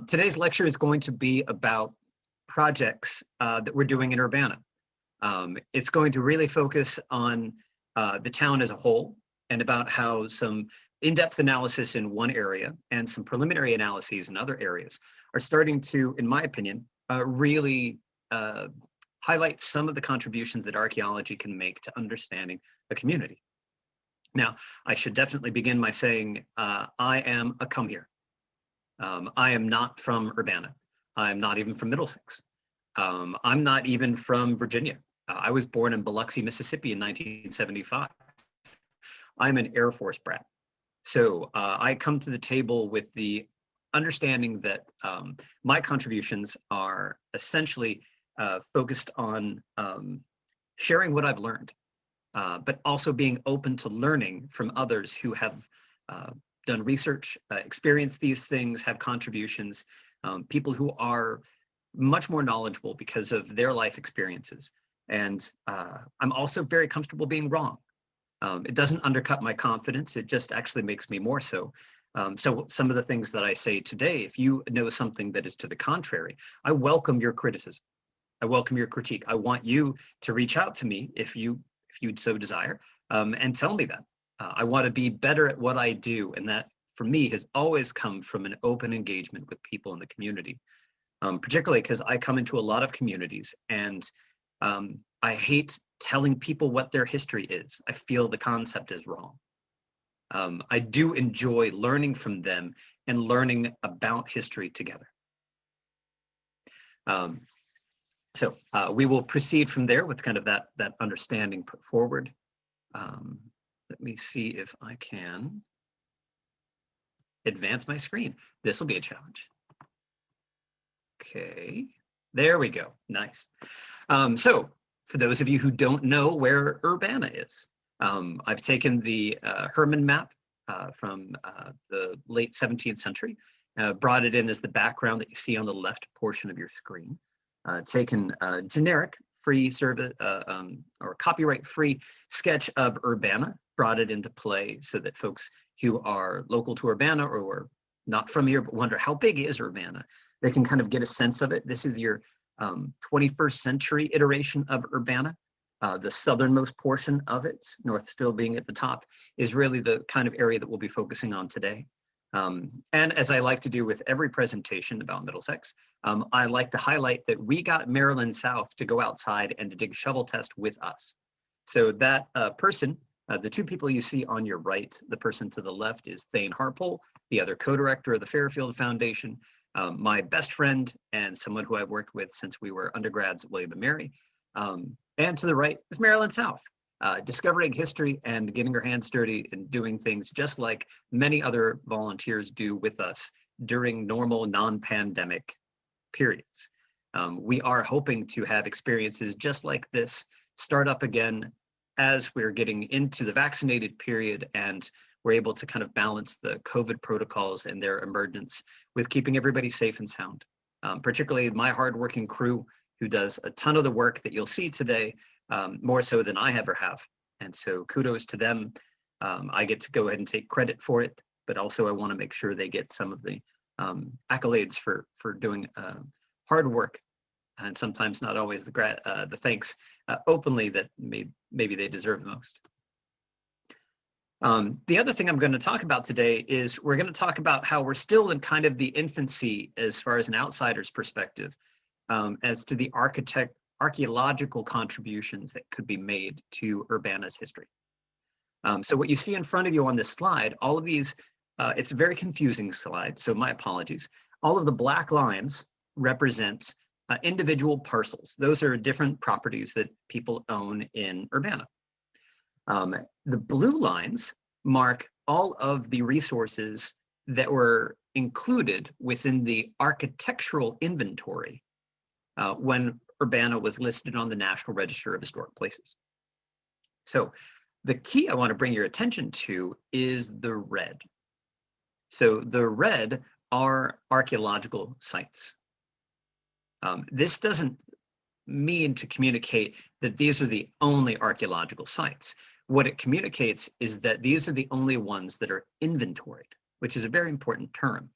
Today's lecture is going to be about projects that we're doing in Urbanna. It's going to really focus on the town as a whole and about how some in-depth analysis in one area and some preliminary analyses in other areas are starting to, in my opinion, really highlight some of the contributions that archaeology can make to understanding a community. Now, I should definitely begin by saying I am a come here. I am not from Urbanna. I'm not even from Middlesex. I'm not even from Virginia. I was born in Biloxi, Mississippi in 1975. I'm an Air Force brat. So I come to the table with the understanding that my contributions are essentially focused on sharing what I've learned, but also being open to learning from others who have done research, experienced these things, have contributions, people who are much more knowledgeable because of their life experiences. And I'm also very comfortable being wrong. It doesn't undercut my confidence, it just actually makes me more so. So some of the things that I say today, if you know something that is to the contrary, I welcome your criticism. I welcome your critique. I want you to reach out to me if you'd so desire, and tell me that. I want to be better at what I do, and that for me has always come from an open engagement with people in the community, particularly because I come into a lot of communities and I hate telling people what their history is. I feel the concept is wrong. I do enjoy learning from them and learning about history together. So we will proceed from there with kind of that understanding put forward. Let me see if I can advance my screen. This will be a challenge. Okay, there we go. Nice. So for those of you who don't know where Urbanna is, I've taken the Herman map from the late 17th century, brought it in as the background that you see on the left portion of your screen, taken a generic free service or copyright-free sketch of Urbanna, brought it into play so that folks who are local to Urbanna or who are not from here but wonder how big is Urbanna, they can kind of get a sense of it. This is your 21st century iteration of Urbanna. The southernmost portion of it, north still being at the top, is really the kind of area that we'll be focusing on today. And as I like to do with every presentation about Middlesex, I like to highlight that we got Maryland South to go outside and to dig shovel test with us. So that person, the two people you see on your right, the person to the left is Thane Harpole, the other co-director of the Fairfield Foundation, my best friend and someone who I've worked with since we were undergrads at William & Mary. And to the right is Maryland South, discovering history and getting her hands dirty and doing things just like many other volunteers do with us during normal non-pandemic periods. We are hoping to have experiences just like this start up again as we're getting into the vaccinated period and we're able to kind of balance the COVID protocols and their emergence with keeping everybody safe and sound. Particularly my hardworking crew who does a ton of the work that you'll see today, more so than I ever have. And so kudos to them. I get to go ahead and take credit for it, but also I want to make sure they get some of the accolades for doing hard work, and sometimes not always the thanks openly that maybe they deserve the most. The other thing I'm going to talk about today is we're going to talk about how we're still in kind of the infancy as far as an outsider's perspective as to the archaeological contributions that could be made to Urbanna's history. So what you see in front of you on this slide, all of these, it's a very confusing slide, so my apologies. All of the black lines represent individual parcels. Those are different properties that people own in Urbanna. The blue lines mark all of the resources that were included within the architectural inventory when Urbanna was listed on the National Register of Historic Places. So the key I want to bring your attention to is the red. So the red are archaeological sites. This doesn't mean to communicate that these are the only archaeological sites. What it communicates is that these are the only ones that are inventoried, which is a very important term.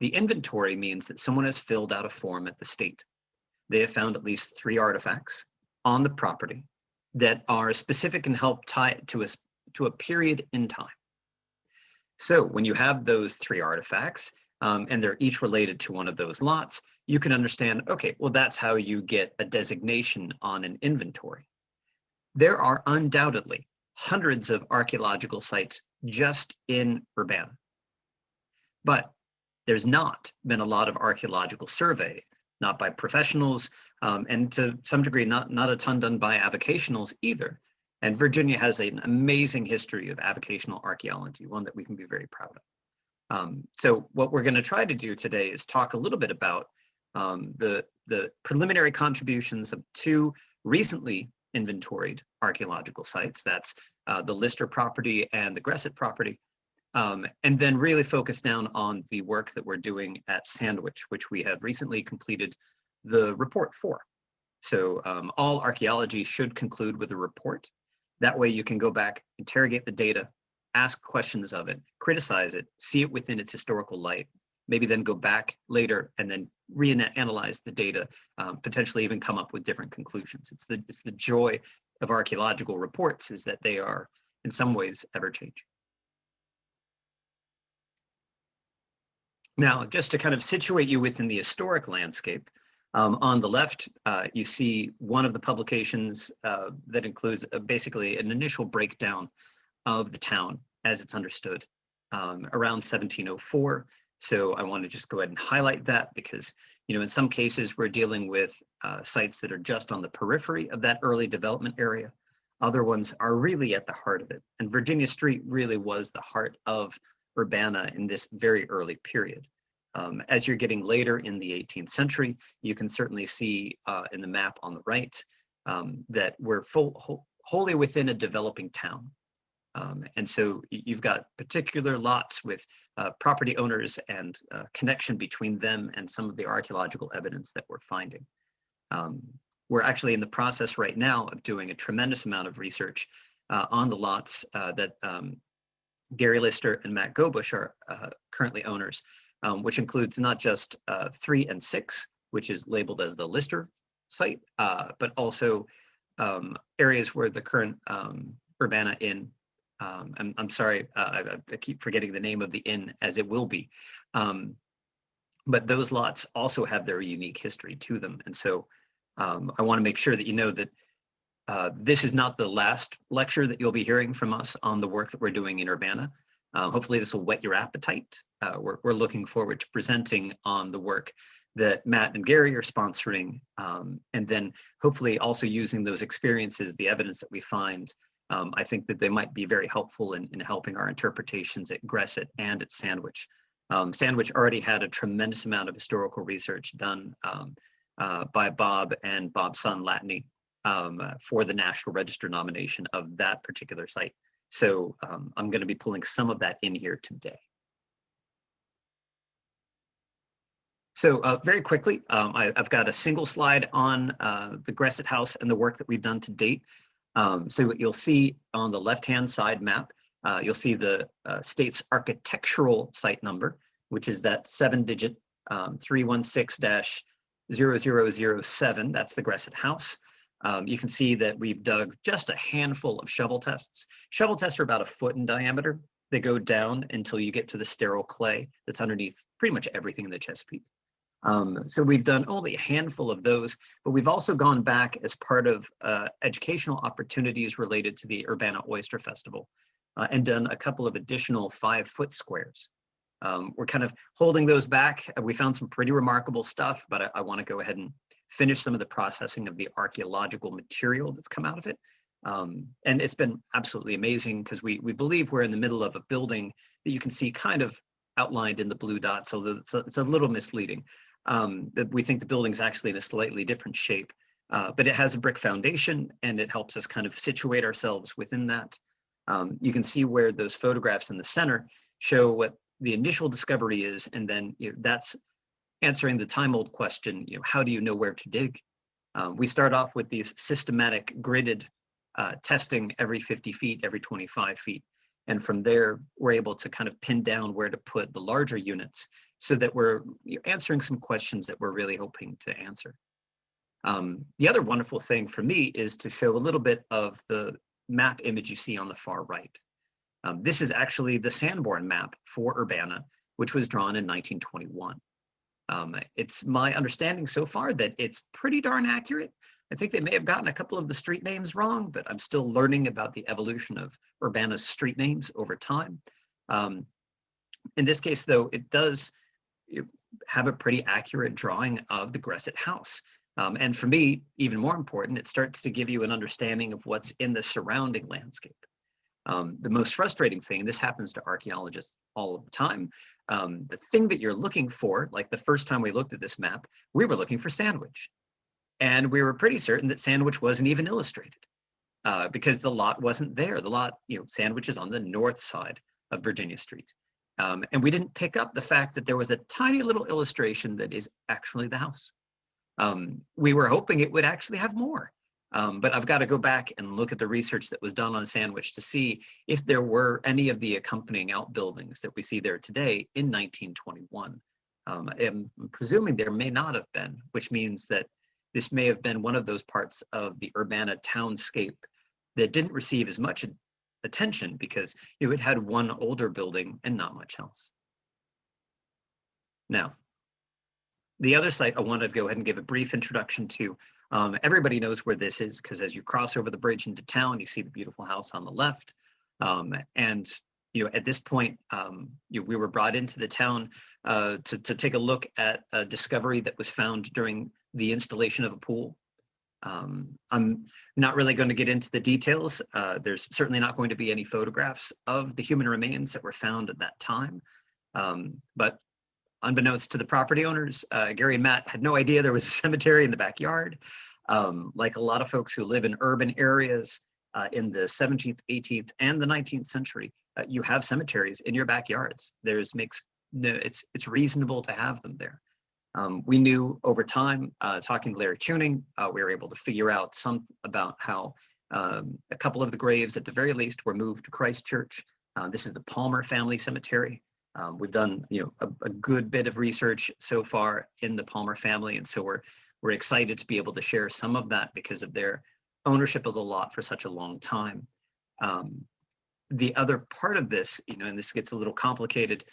The inventory means that someone has filled out a form at the state. They have found at least 3 artifacts on the property that are specific and help tie it to a period in time. So when you have those 3 artifacts, and they're each related to one of those lots, you can understand, okay, well, that's how you get a designation on an inventory. There are undoubtedly hundreds of archaeological sites just in Urbanna, but there's not been a lot of archaeological survey, not by professionals, and to some degree, not a ton done by avocationals either. And Virginia has an amazing history of avocational archaeology, one that we can be very proud of. So what we're going to try to do today is talk a little bit about the preliminary contributions of 2 recently inventoried archaeological sites. That's the Lister property and the Gressit property. And then really focus down on the work that we're doing at Sandwich, which we have recently completed the report for. So all archaeology should conclude with a report. That way you can go back, interrogate the data, ask questions of it, criticize it, see it within its historical light, maybe then go back later and then reanalyze the data, potentially even come up with different conclusions. It's the joy of archaeological reports, is that they are in some ways ever-changing. Now, just to kind of situate you within the historic landscape, on the left, you see one of the publications that includes basically an initial breakdown of the town as it's understood around 1704. So I want to just go ahead and highlight that because, you know, in some cases we're dealing with sites that are just on the periphery of that early development area. Other ones are really at the heart of it. And Virginia Street really was the heart of Urbanna in this very early period. As you're getting later in the 18th century, you can certainly see in the map on the right that we're wholly within a developing town. And so you've got particular lots with property owners and connection between them and some of the archaeological evidence that we're finding. We're actually in the process right now of doing a tremendous amount of research on the lots that Gary Lister and Matt Gobush are currently owners, which includes not just 3 and 6, which is labeled as the Lister site, but also areas where the current Urbanna Inn, I'm sorry, I keep forgetting the name of the inn, as it will be. But those lots also have their unique history to them. And so I want to make sure that you know that this is not the last lecture that you'll be hearing from us on the work that we're doing in Urbanna. Hopefully this will whet your appetite. We're looking forward to presenting on the work that Matt and Gary are sponsoring, and then hopefully also using those experiences, the evidence that we find. I think that they might be very helpful in helping our interpretations at Gressit and at Sandwich. Sandwich already had a tremendous amount of historical research done by Bob and Bob's son Latney for the National Register nomination of that particular site. So I'm going to be pulling some of that in here today. So very quickly, I've got a single slide on the Gressitt House and the work that we've done to date. So what you'll see on the left-hand side map, you'll see the state's architectural site number, which is that 7-digit 316-0007. That's the Gressitt House. You can see that we've dug just a handful of shovel tests. Shovel tests are about 1 foot in diameter. They go down until you get to the sterile clay that's underneath pretty much everything in the Chesapeake. So we've done only a handful of those, but we've also gone back as part of educational opportunities related to the Urbanna Oyster Festival and done a couple of additional 5-foot squares. We're kind of holding those back. We found some pretty remarkable stuff, but I want to go ahead and finish some of the processing of the archaeological material that's come out of it. And it's been absolutely amazing because we believe we're in the middle of a building that you can see kind of outlined in the blue dots, although it's a little misleading. That we think the building's actually in a slightly different shape, but it has a brick foundation and it helps us kind of situate ourselves within that. You can see where those photographs in the center show what the initial discovery is, and then that's answering the time-old question, how do you know where to dig? We start off with these systematic gridded testing every 50 feet, every 25 feet. And from there, we're able to kind of pin down where to put the larger units so that we're answering some questions that we're really hoping to answer. The other wonderful thing for me is to show a little bit of the map image you see on the far right. This is actually the Sanborn map for Urbanna, which was drawn in 1921. It's my understanding so far that it's pretty darn accurate. I think they may have gotten a couple of the street names wrong, but I'm still learning about the evolution of Urbanna's street names over time. In this case, though, it does have a pretty accurate drawing of the Gressitt House. And for me, even more important, it starts to give you an understanding of what's in the surrounding landscape. The most frustrating thing, and this happens to archaeologists all of the time, the thing that you're looking for, like the first time we looked at this map, we were looking for Sandwich. And we were pretty certain that Sandwich wasn't even illustrated because the lot wasn't there. The lot, Sandwich is on the north side of Virginia Street. And we didn't pick up the fact that there was a tiny little illustration that is actually the house. We were hoping it would actually have more. But I've got to go back and look at the research that was done on Sandwich to see if there were any of the accompanying outbuildings that we see there today in 1921. I'm presuming there may not have been, which means that this may have been one of those parts of the Urbanna townscape that didn't receive as much attention because it had one older building and not much else. Now, the other site I wanted to go ahead and give a brief introduction to. Everybody knows where this is because as you cross over the bridge into town, you see the beautiful house on the left. And at this point, we were brought into the town to take a look at a discovery that was found during the installation of a pool. I'm not really going to get into the details. There's certainly not going to be any photographs of the human remains that were found at that time. But unbeknownst to the property owners, Gary and Matt had no idea there was a cemetery in the backyard. Like a lot of folks who live in urban areas in the 17th, 18th, and the 19th century, you have cemeteries in your backyards. It's reasonable to have them there. We knew over time, talking to Larry Tuning, we were able to figure out about how a couple of the graves, at the very least, were moved to Christchurch. This is the Palmer family cemetery. We've done a good bit of research so far in the Palmer family, and so we're excited to be able to share some of that because of their ownership of the lot for such a long time. The other part of this, and this gets a little complicated,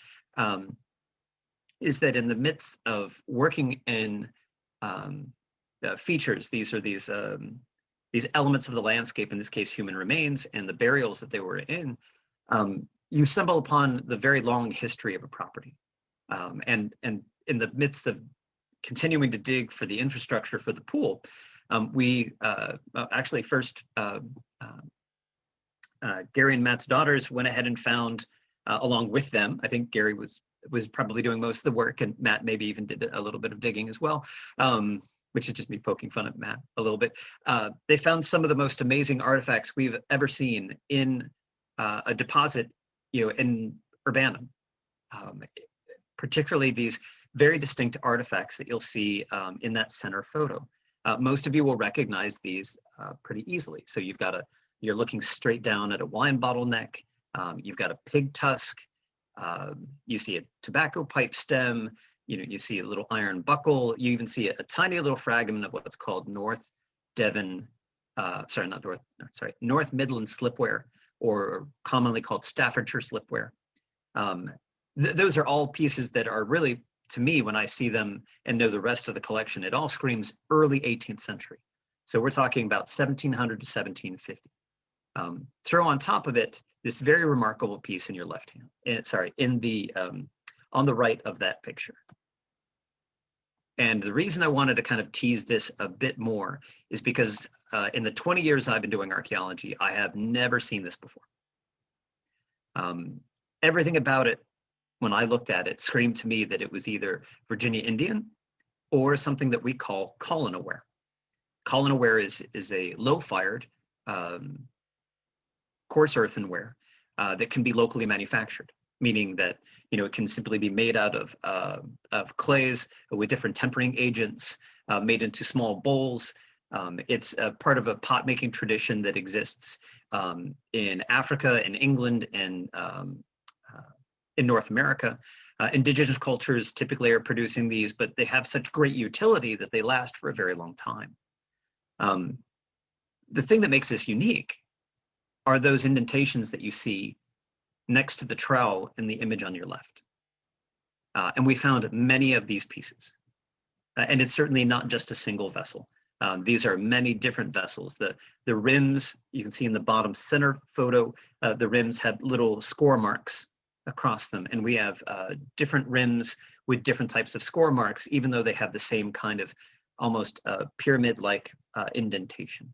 is that in the midst of working in features, these elements of the landscape, in this case human remains, and the burials that they were in, you stumble upon the very long history of a property. And in the midst of continuing to dig for the infrastructure for the pool, we actually first, Gary and Matt's daughters went ahead and found, along with them, I think Gary was probably doing most of the work, and Matt maybe even did a little bit of digging as well, which is just me poking fun at Matt a little bit. They found some of the most amazing artifacts we've ever seen in a deposit in Urbanna, particularly these very distinct artifacts that you'll see in that center photo. Most of you will recognize these pretty easily. So you're looking straight down at a wine bottle neck. You've got a pig tusk. You see a tobacco pipe stem. You see a little iron buckle. You even see a tiny little fragment of what's called North Midland slipware, or commonly called Staffordshire slipware. Those are all pieces that are really, to me, when I see them and know the rest of the collection, it all screams early 18th century. So we're talking about 1700 to 1750. Throw on top of it this very remarkable piece in your left hand, on the right of that picture. And the reason I wanted to kind of tease this a bit more is because in the 20 years I've been doing archaeology, I have never seen this before. Everything about it, when I looked at it, screamed to me that it was either Virginia Indian or something that we call colonaware. Colonaware is a low-fired, coarse earthenware that can be locally manufactured, meaning that it can simply be made out of clays with different tempering agents, made into small bowls. It's a part of a pot making tradition that exists in Africa, in England, and in North America. Indigenous cultures typically are producing these, but they have such great utility that they last for a very long time. The thing that makes this unique are those indentations that you see next to the trowel in the image on your left. And we found many of these pieces. And it's certainly not just a single vessel. These are many different vessels. The rims, you can see in the bottom center photo, the rims have little score marks across them. And we have different rims with different types of score marks, even though they have the same kind of almost pyramid-like indentation.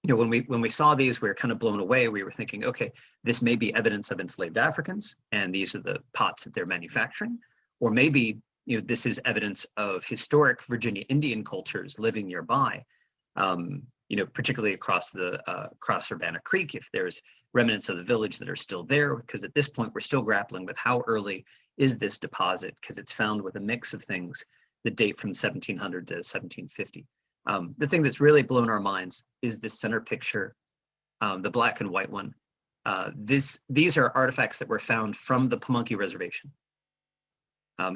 When we saw these, we were kind of blown away. We were thinking, okay, this may be evidence of enslaved Africans, and these are the pots that they're manufacturing. Or maybe this is evidence of historic Virginia Indian cultures living nearby, particularly across Urbanna Creek, if there's remnants of the village that are still there, because at this point, we're still grappling with how early is this deposit, because it's found with a mix of things that date from 1700 to 1750. The thing that's really blown our minds is this center picture, the black and white one. These are artifacts that were found from the Pamunkey Reservation,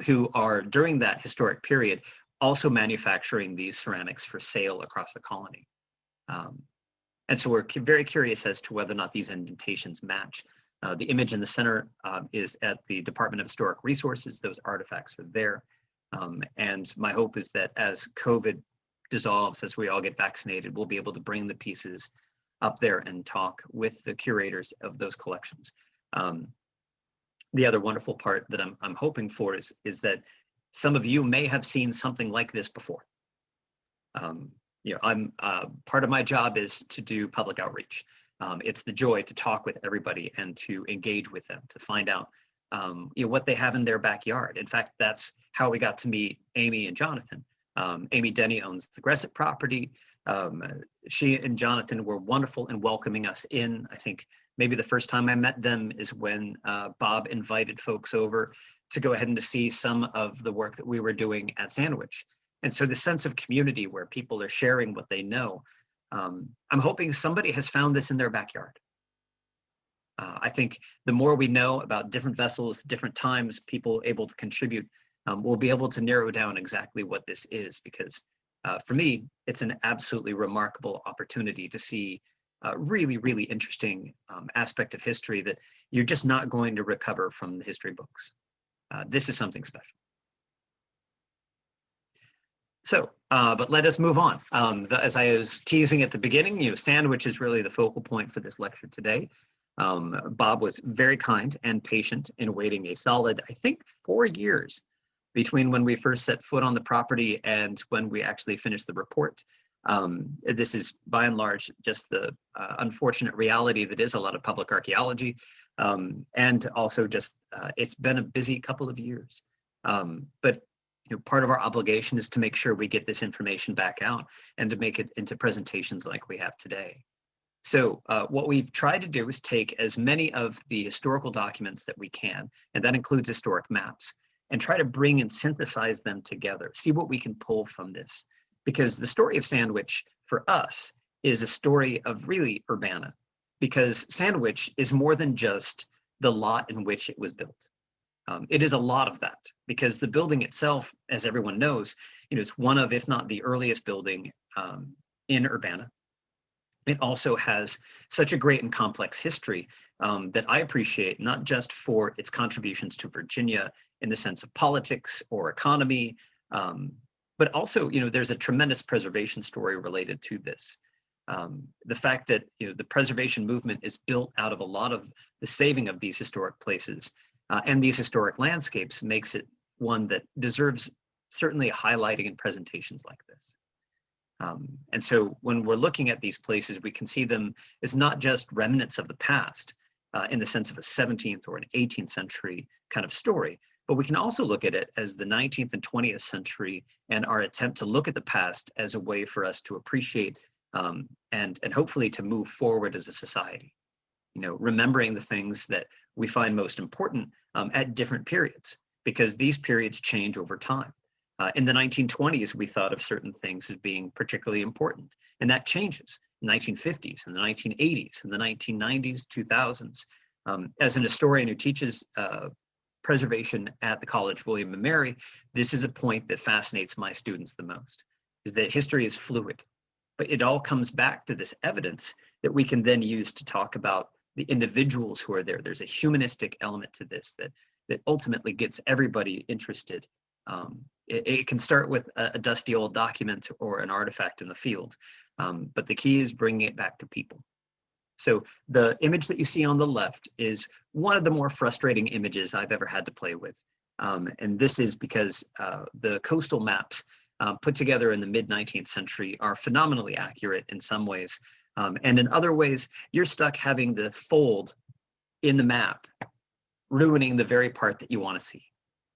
who are, during that historic period, also manufacturing these ceramics for sale across the colony. And so we're very curious as to whether or not these indentations match. The image in the center is at the Department of Historic Resources. Those artifacts are there. And my hope is that as COVID dissolves, as we all get vaccinated, we'll be able to bring the pieces up there and talk with the curators of those collections. The other wonderful part that I'm hoping for is that some of you may have seen something like this before. I'm part of my job is to do public outreach. It's the joy to talk with everybody and to engage with them, to find out what they have in their backyard. In fact, that's how we got to meet Amy and Jonathan. Amy Denny owns the Gressit property. She and Jonathan were wonderful in welcoming us in. I think maybe the first time I met them is when Bob invited folks over to go ahead and to see some of the work that we were doing at Sandwich. And so the sense of community where people are sharing what they know, I'm hoping somebody has found this in their backyard. I think the more we know about different vessels, different times, people able to contribute, we'll be able to narrow down exactly what this is, because for me, it's an absolutely remarkable opportunity to see a really, really interesting aspect of history that you're just not going to recover from the history books. This is something special. So, but let us move on. As I was teasing at the beginning, Sandwich is really the focal point for this lecture today. Bob was very kind and patient in waiting a solid, I think, 4 years between when we first set foot on the property and when we actually finished the report. This is by and large just the unfortunate reality that is a lot of public archaeology, and also just it's been a busy couple of years. But part of our obligation is to make sure we get this information back out and to make it into presentations like we have today. So what we've tried to do is take as many of the historical documents that we can, and that includes historic maps, and try to bring and synthesize them together, see what we can pull from this. Because the story of Sandwich, for us, is a story of really Urbanna, because Sandwich is more than just the lot in which it was built. It is a lot of that, because the building itself, as everyone knows, is one of, if not the earliest building in Urbanna. It also has such a great and complex history that I appreciate, not just for its contributions to Virginia in the sense of politics or economy, but also, there's a tremendous preservation story related to this. The fact that, the preservation movement is built out of a lot of the saving of these historic places and these historic landscapes makes it one that deserves certainly highlighting in presentations like this. And so when we're looking at these places, we can see them as not just remnants of the past in the sense of a 17th or an 18th century kind of story, but we can also look at it as the 19th and 20th century and our attempt to look at the past as a way for us to appreciate and hopefully to move forward as a society, remembering the things that we find most important at different periods, because these periods change over time. In the 1920s, we thought of certain things as being particularly important, and that changes in the 1950s, in the 1980s, in the 1990s, 2000s. As an historian who teaches preservation at the College of William and Mary, this is a point that fascinates my students the most, is that history is fluid, but it all comes back to this evidence that we can then use to talk about the individuals who are there. There's a humanistic element to this that ultimately gets everybody interested. It can start with a dusty old document or an artifact in the field, but the key is bringing it back to people. So the image that you see on the left is one of the more frustrating images I've ever had to play with. And this is because the coastal maps put together in the mid-19th century are phenomenally accurate in some ways. And in other ways, you're stuck having the fold in the map, ruining the very part that you want to see.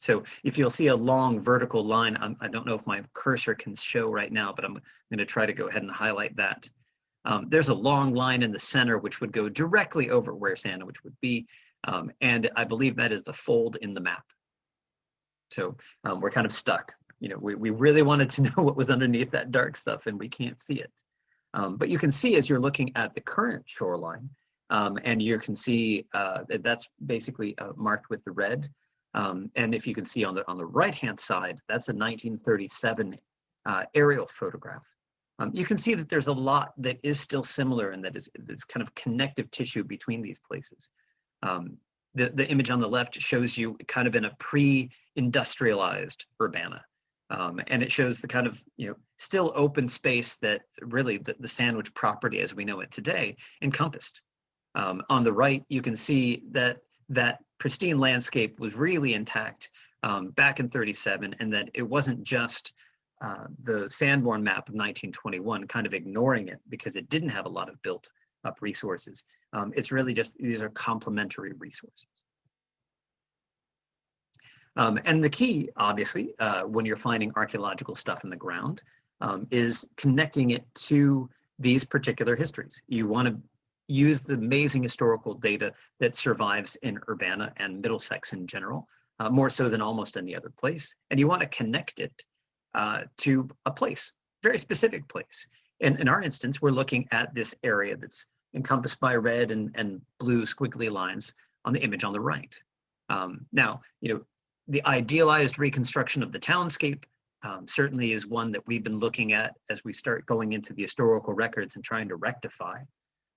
So if you'll see a long vertical line, I don't know if my cursor can show right now, but I'm going to try to go ahead and highlight that. There's a long line in the center, which would go directly over where sandwich would be. And I believe that is the fold in the map. So we're kind of stuck. You know, we really wanted to know what was underneath that dark stuff, and we can't see it. But you can see as you're looking at the current shoreline, and you can see that's basically marked with the red. And if you can see on the right-hand side, that's a 1937 aerial photograph. You can see that there's a lot that is still similar and that is kind of connective tissue between these places. The image on the left shows you kind of in a pre-industrialized Urbanna. And it shows the kind of, still open space that really the sandwich property as we know it today encompassed. On the right, you can see that pristine landscape was really intact back in 37, and that it wasn't just the Sanborn map of 1921 kind of ignoring it because it didn't have a lot of built up resources. It's really just, these are complementary resources. And the key, obviously, when you're finding archaeological stuff in the ground, is connecting it to these particular histories. You want to use the amazing historical data that survives in Urbanna and Middlesex in general, more so than almost any other place. And you want to connect it to a place, very specific place. And in our instance, we're looking at this area that's encompassed by red and blue squiggly lines on the image on the right. Now, the idealized reconstruction of the townscape certainly is one that we've been looking at as we start going into the historical records and trying to rectify.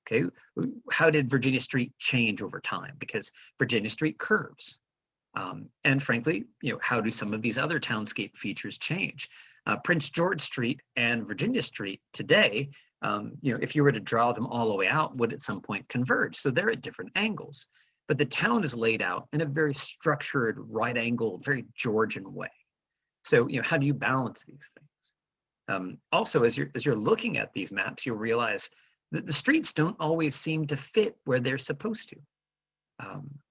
Okay, how did Virginia Street change over time? Because Virginia Street curves. And frankly, how do some of these other townscape features change? Prince George Street and Virginia Street today, if you were to draw them all the way out, would at some point converge. So they're at different angles. But the town is laid out in a very structured, right-angled, very Georgian way. So, how do you balance these things? Also, as you're looking at these maps, you'll realize that the streets don't always seem to fit where they're supposed to.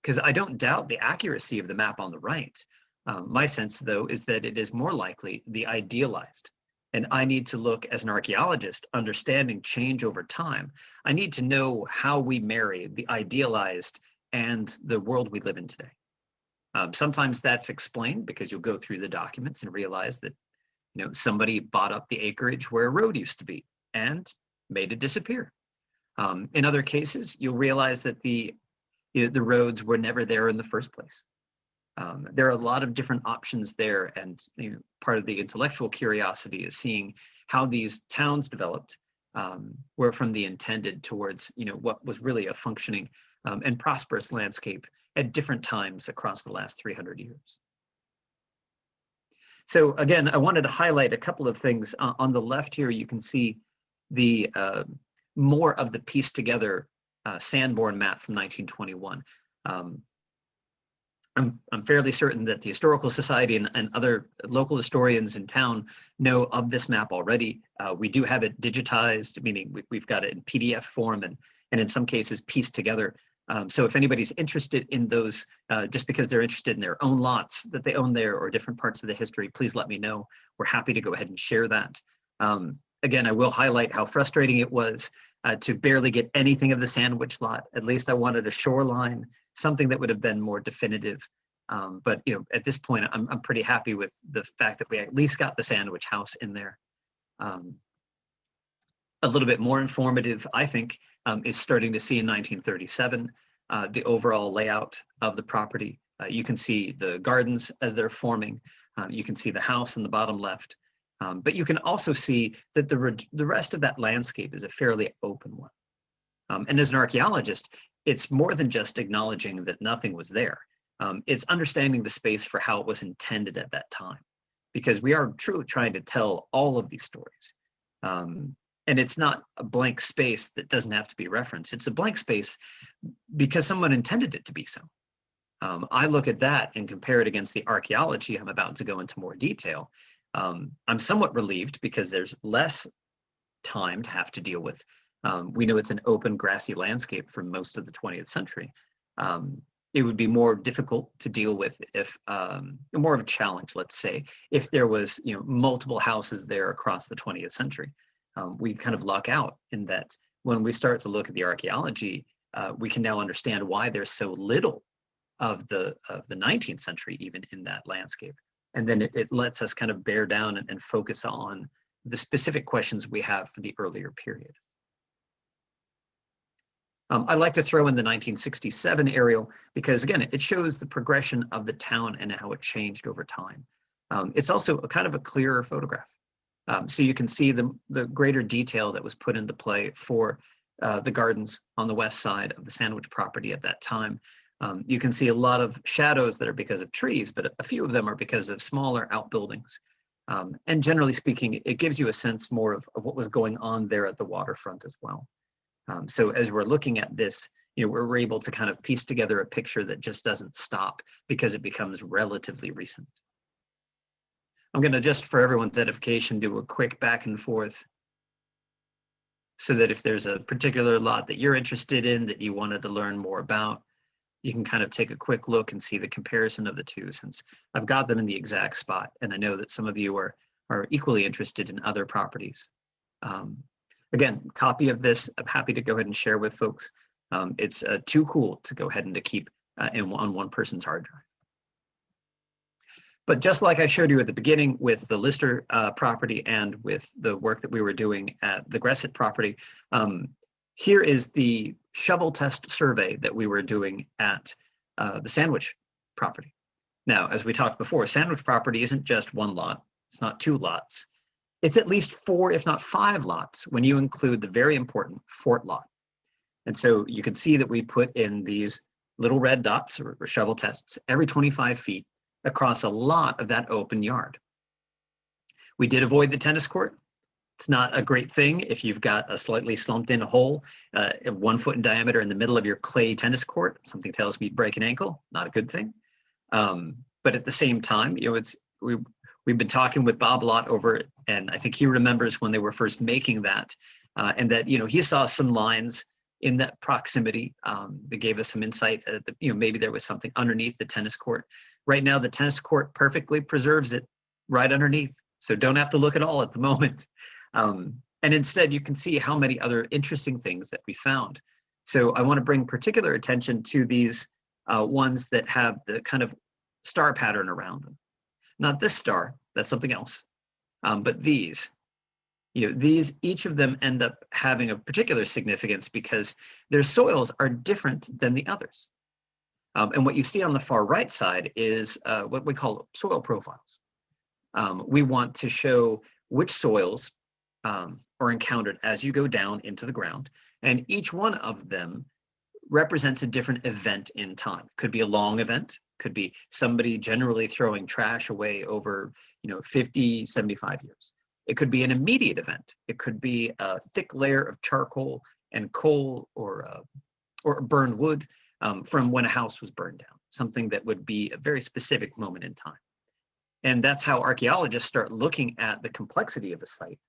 Because I don't doubt the accuracy of the map on the right. My sense, though, is that it is more likely the idealized. And I need to look, as an archaeologist, understanding change over time. I need to know how we marry the idealized and the world we live in today. Sometimes that's explained because you'll go through the documents and realize that somebody bought up the acreage where a road used to be and made it disappear. In other cases, you'll realize that the roads were never there in the first place. There are a lot of different options there, and part of the intellectual curiosity is seeing how these towns developed were from the intended towards what was really a functioning and prosperous landscape at different times across the last 300 years. So again, I wanted to highlight a couple of things. On the left here, you can see the more of the pieced together Sanborn map from 1921. I'm fairly certain that the Historical Society and other local historians in town know of this map already. We do have it digitized, meaning we've got it in PDF form and in some cases pieced together. So if anybody's interested in those, just because they're interested in their own lots that they own there or different parts of the history, please let me know. We're happy to go ahead and share that. Again, I will highlight how frustrating it was to barely get anything of the sandwich lot. At least I wanted a shoreline, something that would have been more definitive. But at this point, I'm pretty happy with the fact that we at least got the sandwich house in there. A little bit more informative, I think, is starting to see in 1937 the overall layout of the property. You can see the gardens as they're forming. You can see the house in the bottom left. But you can also see that the rest of that landscape is a fairly open one. And as an archaeologist, it's more than just acknowledging that nothing was there. It's understanding the space for how it was intended at that time, because we are truly trying to tell all of these stories. And it's not a blank space that doesn't have to be referenced. It's a blank space because someone intended it to be so. I look at that and compare it against the archaeology I'm about to go into more detail. I'm somewhat relieved because there's less time to have to deal with. We know it's an open grassy landscape for most of the 20th century. It would be more difficult to deal with if, more of a challenge, let's say, if there was multiple houses there across the 20th century. We kind of luck out in that when we start to look at the archaeology, we can now understand why there's so little of the 19th century even in that landscape. And then it lets us kind of bear down and focus on the specific questions we have for the earlier period. I like to throw in the 1967 aerial because, again, it shows the progression of the town and how it changed over time. It's also a kind of a clearer photograph. So you can see the greater detail that was put into play for the gardens on the west side of the Sandwich property at that time. You can see a lot of shadows that are because of trees, but a few of them are because of smaller outbuildings. And generally speaking, it gives you a sense more of what was going on there at the waterfront as well. So as we're looking at this, we're able to kind of piece together a picture that just doesn't stop because it becomes relatively recent. I'm going to, just for everyone's edification, do a quick back and forth so that if there's a particular lot that you're interested in that you wanted to learn more about, you can kind of take a quick look and see the comparison of the two, since I've got them in the exact spot. And I know that some of you are equally interested in other properties. Again, copy of this, I'm happy to go ahead and share with folks. It's too cool to go ahead and to keep on one person's hard drive. But just like I showed you at the beginning with the Lister property and with the work that we were doing at the Gressit property, here is the shovel test survey that we were doing at the Sandwich property. Now, as we talked before, Sandwich property isn't just one lot. It's not two lots. It's at least 4, if not 5 lots when you include the very important Fort lot. And so you can see that we put in these little red dots or shovel tests every 25 feet across a lot of that open yard. We did avoid the tennis court. It's not a great thing if you've got a slightly slumped in hole 1 foot in diameter in the middle of your clay tennis court. Something tells me you'd break an ankle, not a good thing. But at the same time, we've been talking with Bob a lot over it, and I think he remembers when they were first making that, and that he saw some lines in that proximity that gave us some insight that maybe there was something underneath the tennis court. Right now, the tennis court perfectly preserves it right underneath, so don't have to look at all at the moment. And instead, you can see how many other interesting things that we found. So I want to bring particular attention to these ones that have the kind of star pattern around them. Not this star, that's something else, but these. Each of them end up having a particular significance because their soils are different than the others. And what you see on the far right side is what we call soil profiles. We want to show which soils are encountered as you go down into the ground, and each one of them represents a different event in time. Could be a long event, could be somebody generally throwing trash away over 50, 75 years. It could be an immediate event. It could be a thick layer of charcoal and coal or burned wood from when a house was burned down, something that would be a very specific moment in time. And that's how archaeologists start looking at the complexity of a site.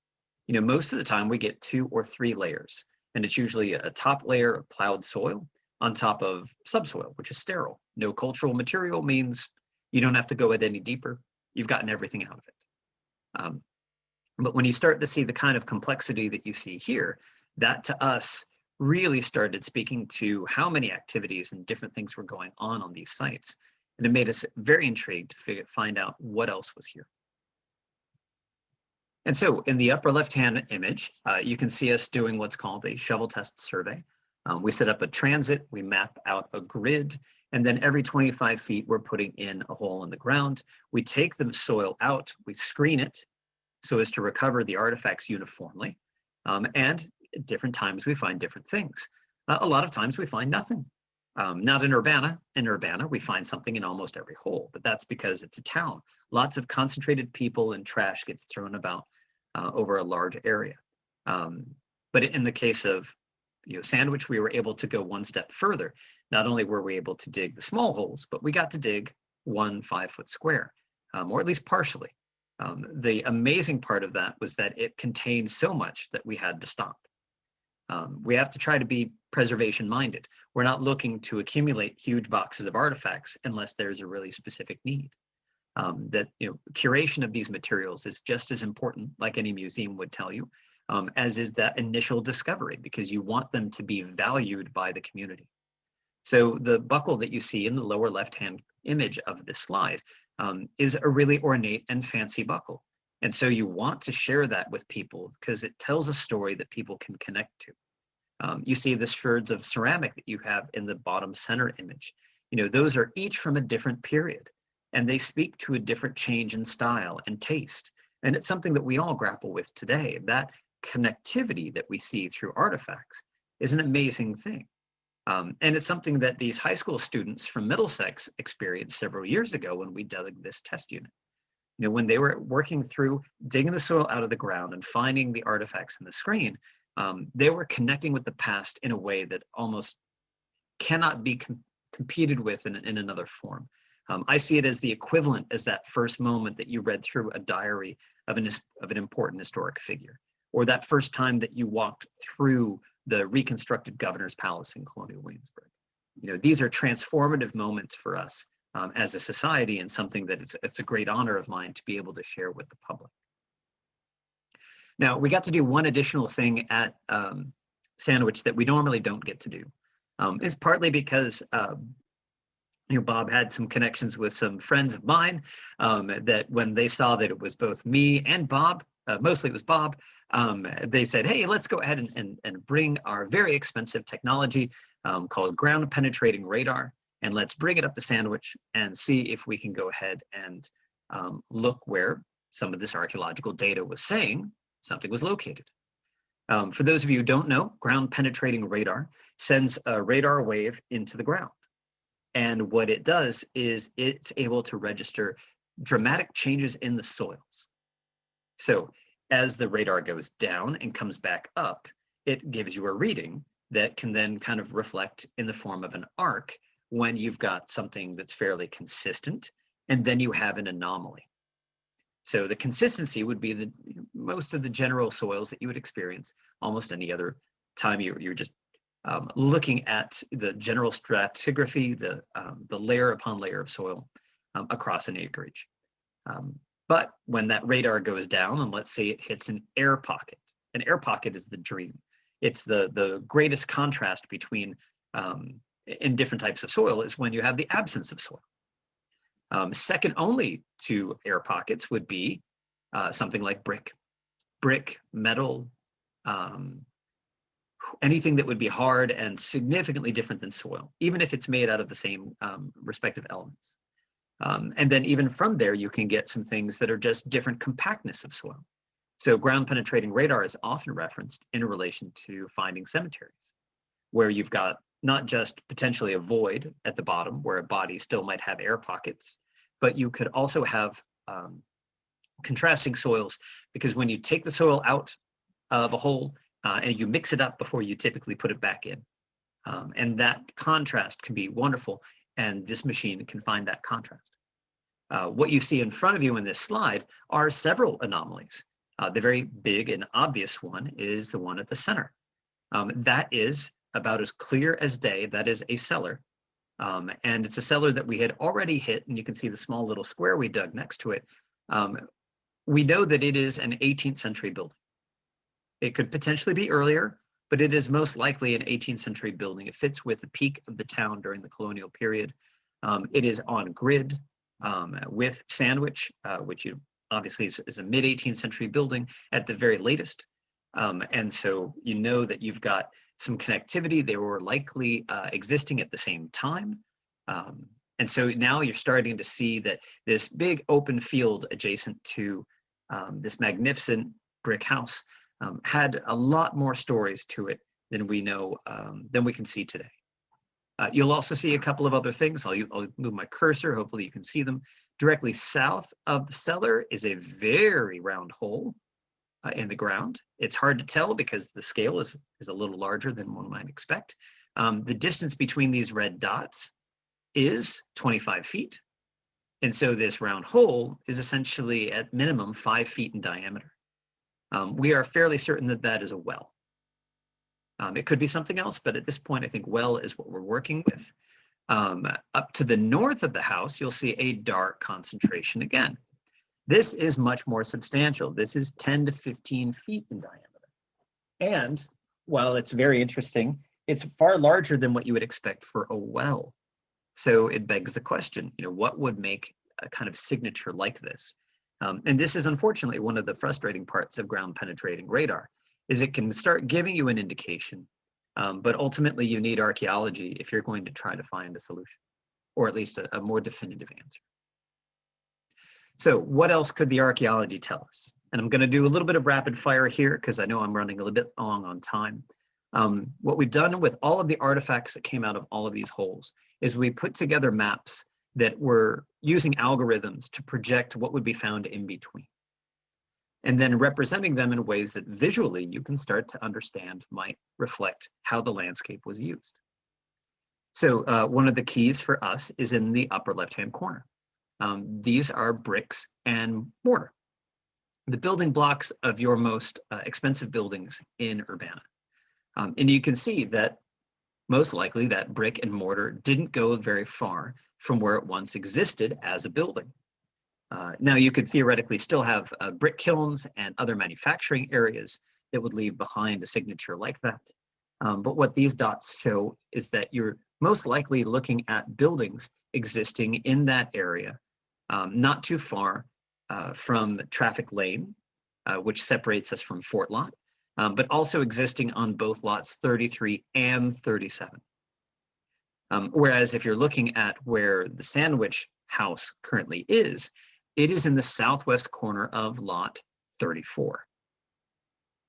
Most of the time we get 2 or 3 layers, and it's usually a top layer of plowed soil on top of subsoil, which is sterile. No cultural material means you don't have to go it any deeper. You've gotten everything out of it. But when you start to see the kind of complexity that you see here, that to us really started speaking to how many activities and different things were going on these sites. And it made us very intrigued to find out what else was here. And so in the upper left-hand image, you can see us doing what's called a shovel test survey. We set up a transit, we map out a grid, and then every 25 feet, we're putting in a hole in the ground. We take the soil out, we screen it so as to recover the artifacts uniformly. And at different times, we find different things. A lot of times we find nothing. Not in Urbanna. In Urbanna, we find something in almost every hole, but that's because it's a town. Lots of concentrated people and trash gets thrown about over a large area. But in the case of Sandwich, we were able to go one step further. Not only were we able to dig the small holes, but we got to dig 1 5-foot square, or at least partially. The amazing part of that was that it contained so much that we had to stop. We have to try to be preservation minded. We're not looking to accumulate huge boxes of artifacts unless there's a really specific need. Curation of these materials is just as important, like any museum would tell you, as is that initial discovery, because you want them to be valued by the community. So the buckle that you see in the lower left-hand image of this slide is a really ornate and fancy buckle. And so you want to share that with people because it tells a story that people can connect to. You see the sherds of ceramic that you have in the bottom center image. Those are each from a different period, and they speak to a different change in style and taste. And it's something that we all grapple with today. That connectivity that we see through artifacts is an amazing thing. And it's something that these high school students from Middlesex experienced several years ago when we dug this test unit. When they were working through digging the soil out of the ground and finding the artifacts in the screen, they were connecting with the past in a way that almost cannot be competed with in another form. I see it as the equivalent as that first moment that you read through a diary of an important historic figure, or that first time that you walked through the reconstructed governor's palace in colonial Williamsburg. These are transformative moments for us as a society, and something that it's a great honor of mine to be able to share with the public. Now, we got to do one additional thing at Sandwich that we normally don't get to do. It's partly because Bob had some connections with some friends of mine that when they saw that it was both me and Bob, mostly it was Bob, they said, hey, let's go ahead and bring our very expensive technology called ground penetrating radar, and let's bring it up to Sandwich and see if we can go ahead and look where some of this archaeological data was saying something was located. For those of you who don't know, ground penetrating radar sends a radar wave into the ground. And what it does is it's able to register dramatic changes in the soils. So as the radar goes down and comes back up, it gives you a reading that can then kind of reflect in the form of an arc when you've got something that's fairly consistent, and then you have an anomaly. So the consistency would be most of the general soils that you would experience almost any other time you're just looking at the general stratigraphy, the layer upon layer of soil across an acreage. But when that radar goes down, and let's say it hits an air pocket is the dream. It's the greatest contrast between in different types of soil is when you have the absence of soil. Second only to air pockets would be something like brick, metal, anything that would be hard and significantly different than soil, even if it's made out of the same respective elements. And then even from there, you can get some things that are just different compactness of soil. So ground penetrating radar is often referenced in relation to finding cemeteries, where you've got not just potentially a void at the bottom where a body still might have air pockets, but you could also have contrasting soils, because when you take the soil out of a hole and you mix it up before you typically put it back in, and that contrast can be wonderful, and this machine can find that contrast. What you see in front of you in this slide are several anomalies. The very big and obvious one is the one at the center. That is about as clear as day. That is a cellar. And it's a cellar that we had already hit, and you can see the small little square we dug next to it. We know that it is an 18th century building. It could potentially be earlier, but it is most likely an 18th century building. It fits with the peak of the town during the colonial period. It is on grid with sandwich, which obviously is a mid-18th century building at the very latest. And so you know that you've got some connectivity. They were likely existing at the same time. And so now you're starting to see that this big open field adjacent to this magnificent brick house had a lot more stories to it than we know, than we can see today. You'll also see a couple of other things. I'll move my cursor, hopefully you can see them. Directly south of the cellar is a very round hole in the ground. It's hard to tell because the scale is a little larger than one might expect. The distance between these red dots is 25 feet. And so this round hole is essentially at minimum 5 feet in diameter. We are fairly certain that that is a well. It could be something else, but at this point, I think well is what we're working with. Up to the north of the house, you'll see a dark concentration again. This is much more substantial. This is 10 to 15 feet in diameter. And while it's very interesting, it's far larger than what you would expect for a well. So it begs the question, what would make a kind of signature like this? And this is unfortunately one of the frustrating parts of ground penetrating radar, is it can start giving you an indication, but ultimately you need archaeology if you're going to try to find a solution, or at least a more definitive answer. So what else could the archaeology tell us? And I'm going to do a little bit of rapid fire here because I know I'm running a little bit long on time. What we've done with all of the artifacts that came out of all of these holes is we put together maps that were using algorithms to project what would be found in between, and then representing them in ways that visually you can start to understand might reflect how the landscape was used. So one of the keys for us is in the upper left-hand corner. These are bricks and mortar, the building blocks of your most expensive buildings in Urbanna. And you can see that most likely that brick and mortar didn't go very far from where it once existed as a building. Now you could theoretically still have brick kilns and other manufacturing areas that would leave behind a signature like that. But what these dots show is that you're most likely looking at buildings existing in that area, not too far from Traffic Lane, which separates us from Fort Lot, but also existing on both lots 33 and 37. Whereas if you're looking at where the sandwich house currently is, it is in the southwest corner of lot 34,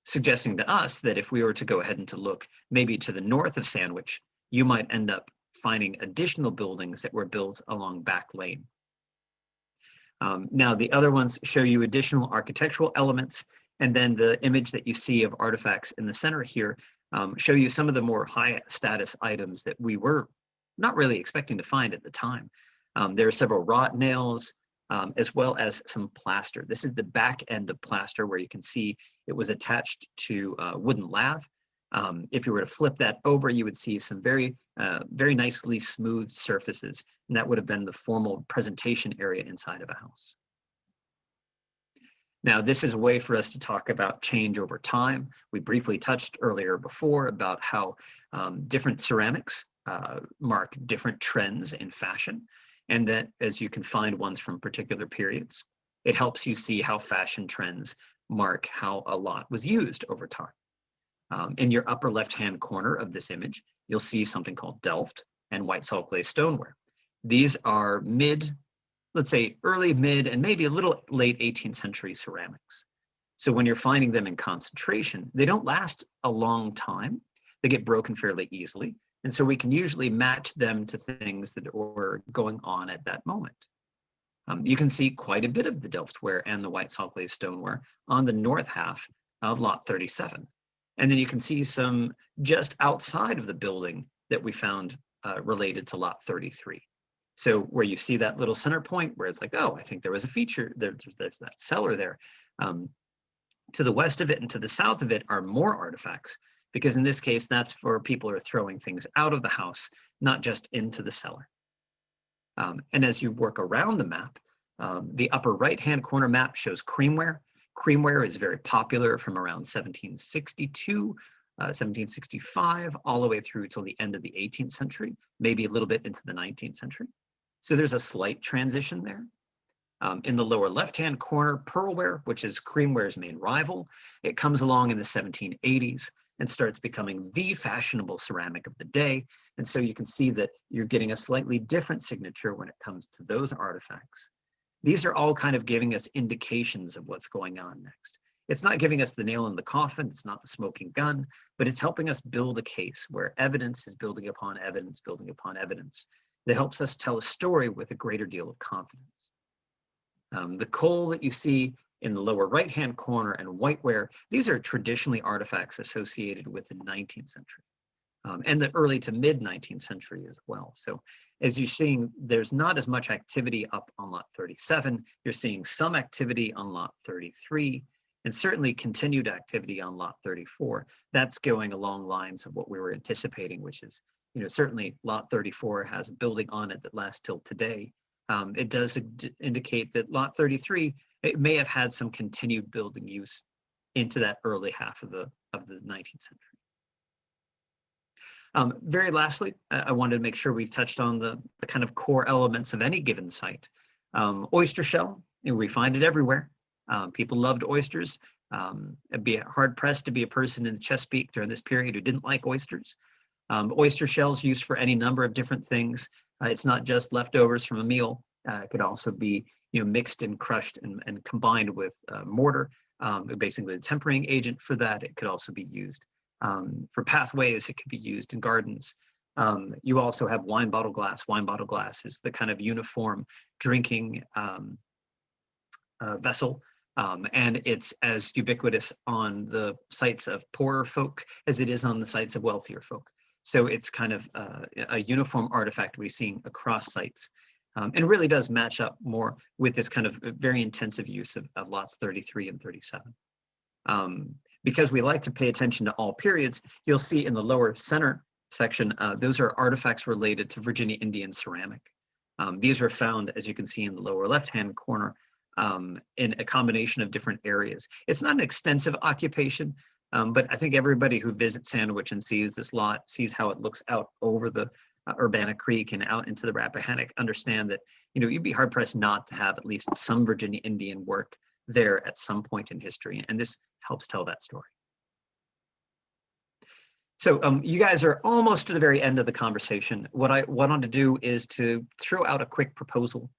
suggesting to us that if we were to go ahead and to look maybe to the north of Sandwich, you might end up finding additional buildings that were built along Back Lane. Now the other ones show you additional architectural elements, and then the image that you see of artifacts in the center here show you some of the more high status items that we were not really expecting to find at the time. There are several wrought nails, as well as some plaster. This is the back end of plaster where you can see it was attached to wooden lath. If you were to flip that over, you would see some very nicely smooth surfaces, and that would have been the formal presentation area inside of a house. Now, this is a way for us to talk about change over time. We briefly touched earlier before about how different ceramics mark different trends in fashion, and that as you can find ones from particular periods, it helps you see how fashion trends mark how a lot was used over time. In your upper left-hand corner of this image, you'll see something called Delft and white salt glaze stoneware. These are let's say early, mid, and maybe a little late 18th century ceramics. So when you're finding them in concentration, they don't last a long time. They get broken fairly easily. And so we can usually match them to things that were going on at that moment. You can see quite a bit of the Delftware and the white salt glaze stoneware on the north half of lot 37. And then you can see some just outside of the building that we found related to lot 33. So where you see that little center point where it's like, oh, I think there was a feature, there's that cellar there. To the west of it and to the south of it are more artifacts, because in this case, that's for people who are throwing things out of the house, not just into the cellar. And as you work around the map, the upper right-hand corner map shows creamware. Creamware is very popular from around 1762, 1765, all the way through till the end of the 18th century, maybe a little bit into the 19th century. So there's a slight transition there. In the lower left-hand corner, pearlware, which is creamware's main rival, it comes along in the 1780s and starts becoming the fashionable ceramic of the day. And so you can see that you're getting a slightly different signature when it comes to those artifacts. These are all kind of giving us indications of what's going on next. It's not giving us the nail in the coffin, it's not the smoking gun, but it's helping us build a case where evidence is building upon evidence, building upon evidence, that helps us tell a story with a greater deal of confidence. The coal that you see in the lower right-hand corner and whiteware, these are traditionally artifacts associated with the 19th century and the early to mid 19th century as well. So as you're seeing, there's not as much activity up on lot 37. You're seeing some activity on lot 33 and certainly continued activity on lot 34. That's going along lines of what we were anticipating, which is, certainly lot 34 has a building on it that lasts till today. It does indicate that lot 33, it may have had some continued building use into that early half of the 19th century. Very lastly, I wanted to make sure we've touched on the kind of core elements of any given site. Oyster shell, we find it everywhere. People loved oysters. It'd be hard pressed to be a person in the Chesapeake during this period who didn't like oysters. Oyster shells used for any number of different things. It's not just leftovers from a meal. It could also be, mixed and crushed and combined with mortar, basically the tempering agent for that. It could also be used for pathways. It could be used in gardens. You also have wine bottle glass. Wine bottle glass is the kind of uniform drinking vessel. And it's as ubiquitous on the sites of poorer folk as it is on the sites of wealthier folk. So it's kind of a uniform artifact we're seeing across sites, and really does match up more with this kind of very intensive use of lots 33 and 37. Because we like to pay attention to all periods, you'll see in the lower center section, those are artifacts related to Virginia Indian ceramic. These were found, as you can see in the lower left-hand corner, in a combination of different areas. It's not an extensive occupation, but I think everybody who visits Sandwich and sees this lot, sees how it looks out over the Urbanna Creek and out into the Rappahannock, understand that, you'd be hard pressed not to have at least some Virginia Indian work there at some point in history. And this helps tell that story. So you guys are almost to the very end of the conversation. What I wanted to do is to throw out a quick proposal.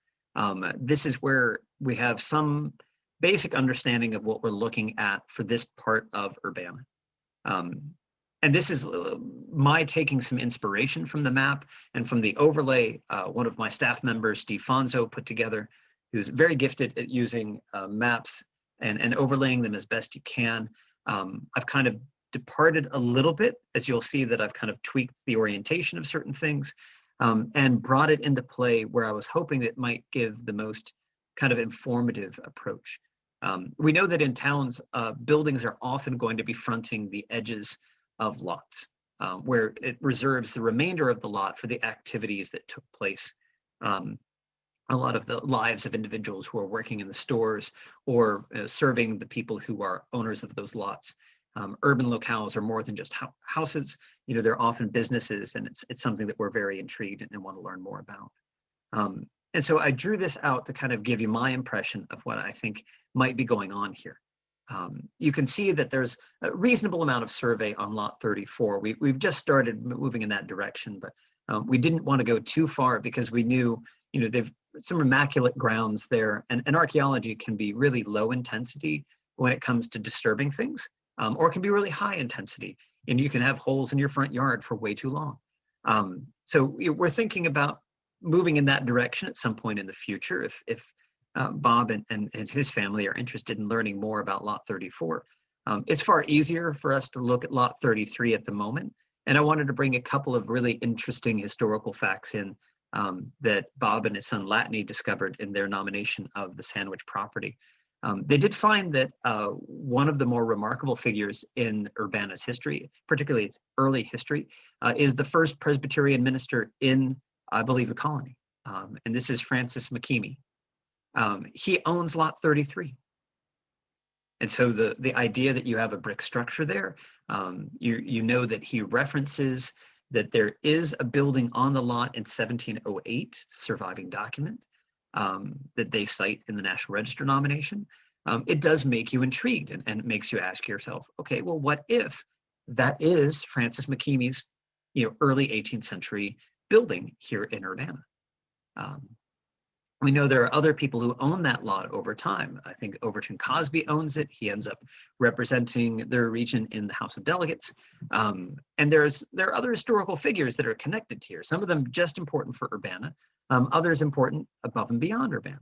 This is where we have some basic understanding of what we're looking at for this part of Urbanna. And this is my taking some inspiration from the map and from the overlay one of my staff members, Steve Fonzo, put together, who's very gifted at using maps and overlaying them as best you can. I've kind of departed a little bit, as you'll see that I've kind of tweaked the orientation of certain things and brought it into play where I was hoping that it might give the most kind of informative approach. We know that in towns, buildings are often going to be fronting the edges of lots, where it reserves the remainder of the lot for the activities that took place. A lot of the lives of individuals who are working in the stores or serving the people who are owners of those lots. Urban locales are more than just houses. They're often businesses, and it's something that we're very intrigued and want to learn more about. And so I drew this out to kind of give you my impression of what I think might be going on here. You can see that there's a reasonable amount of survey on lot 34. We've just started moving in that direction, but we didn't want to go too far because we knew, they've some immaculate grounds there, and archaeology can be really low intensity when it comes to disturbing things, or it can be really high intensity, and you can have holes in your front yard for way too long. So we're thinking about moving in that direction at some point in the future if Bob and his family are interested in learning more about lot 34. It's far easier for us to look at lot 33 at the moment, and I wanted to bring a couple of really interesting historical facts in that Bob and his son Latney discovered in their nomination of the Sandwich property. They did find that one of the more remarkable figures in Urbanna's history, particularly its early history, is the first Presbyterian minister in, I believe, the colony. And this is Francis McKeamy. He owns lot 33. And so the idea that you have a brick structure there, you know that he references that there is a building on the lot in 1708, surviving document, that they cite in the National Register nomination, it does make you intrigued, and it makes you ask yourself, okay, well, what if that is Francis McKeemy's, early 18th century building here in Urbanna? We know there are other people who own that lot over time. I think Overton Cosby owns it. He ends up representing their region in the House of Delegates. And there are other historical figures that are connected here, some of them just important for Urbanna, others important above and beyond Urbanna.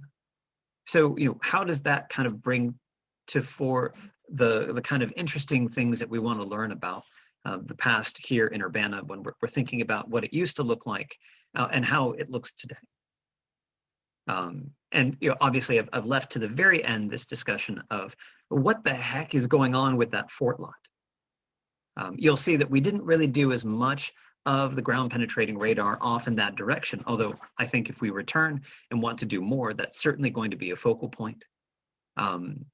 So, how does that kind of bring to fore the kind of interesting things that we want to learn about the past here in Urbanna when we're thinking about what it used to look like and how it looks today? And obviously I've left to the very end this discussion of what the heck is going on with that fort lot. You'll see that we didn't really do as much of the ground penetrating radar off in that direction, although I think if we return and want to do more, that's certainly going to be a focal point.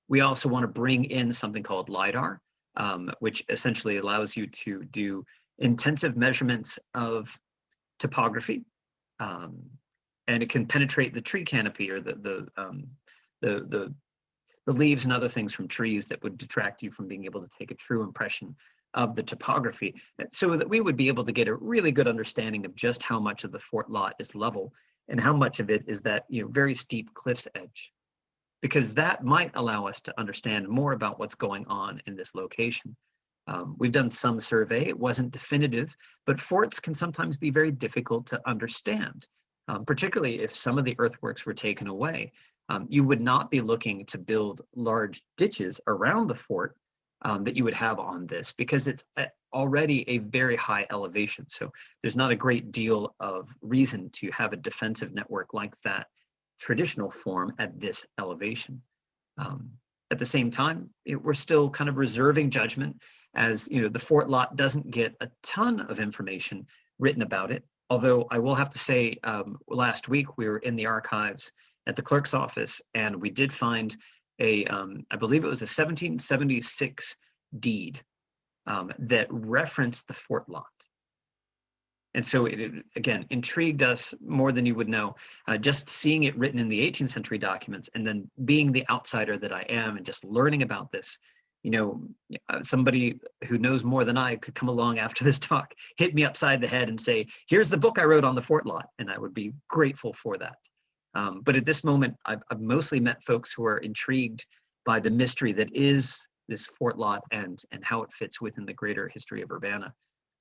We also want to bring in something called LIDAR, which essentially allows you to do intensive measurements of topography. And it can penetrate the tree canopy or the leaves and other things from trees that would detract you from being able to take a true impression of the topography, so that we would be able to get a really good understanding of just how much of the fort lot is level and how much of it is that very steep cliff's edge, because that might allow us to understand more about what's going on in this location. We've done some survey. It wasn't definitive, but forts can sometimes be very difficult to understand. Particularly if some of the earthworks were taken away. You would not be looking to build large ditches around the fort that you would have on this, because it's already a very high elevation. So there's not a great deal of reason to have a defensive network like that traditional form at this elevation. At the same time, we're still kind of reserving judgment, as the fort lot doesn't get a ton of information written about it. Although I will have to say, last week we were in the archives at the clerk's office, and we did find I believe it was a 1776 deed that referenced the fort lot. And so it again intrigued us more than you would know, just seeing it written in the 18th century documents, and then being the outsider that I am and just learning about this. Somebody who knows more than I could come along after this talk, hit me upside the head and say, here's the book I wrote on the fort lot, and I would be grateful for that. But at this moment, I've mostly met folks who are intrigued by the mystery that is this fort lot and how it fits within the greater history of Urbanna.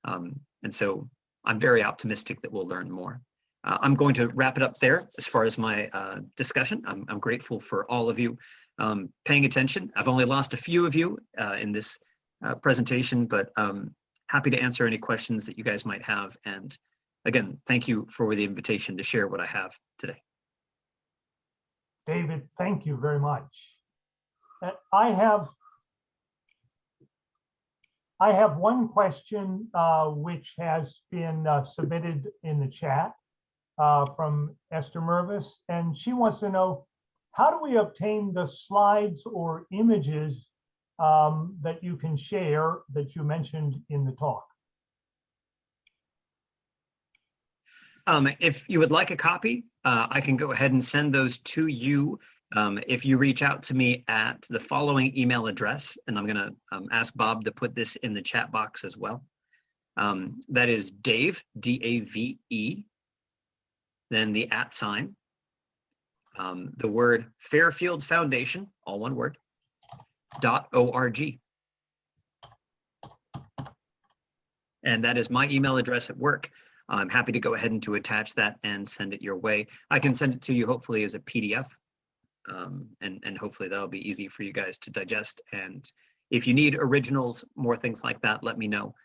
And so I'm very optimistic that we'll learn more. I'm going to wrap it up there as far as my discussion. I'm grateful for all of you paying attention. I've only lost a few of you in this presentation, but happy to answer any questions that you guys might have. And again, thank you for the invitation to share what I have today. David, thank you very much. I have one question which has been submitted in the chat from Esther Mervis, and she wants to know, how do we obtain the slides or images that you can share that you mentioned in the talk? If you would like a copy, I can go ahead and send those to you if you reach out to me at the following email address, and I'm going to ask Bob to put this in the chat box as well. That is Dave, D-A-V-E, then the @ the word Fairfield Foundation, all one word, .org. And that is my email address at work. I'm happy to go ahead and to attach that and send it your way. I can send it to you hopefully as a PDF, and hopefully that'll be easy for you guys to digest. And if you need originals, more things like that, let me know.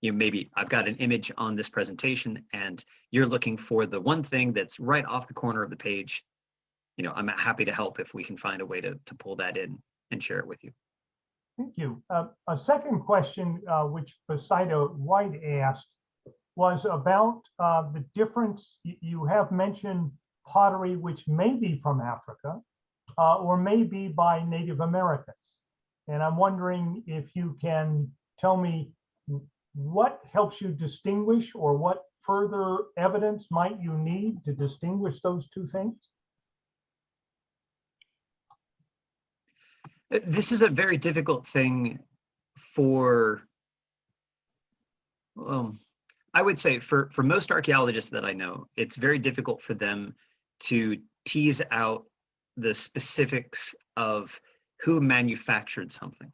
Maybe I've got an image on this presentation and you're looking for the one thing that's right off the corner of the page. I'm happy to help if we can find a way to pull that in and share it with you. Thank you. A second question, which Besida White asked, was about the difference. You have mentioned pottery, which may be from Africa or may be by Native Americans. And I'm wondering if you can tell me what helps you distinguish, or what further evidence might you need to distinguish those two things? This is a very difficult thing for, I would say for most archaeologists that I know, it's very difficult for them to tease out the specifics of who manufactured something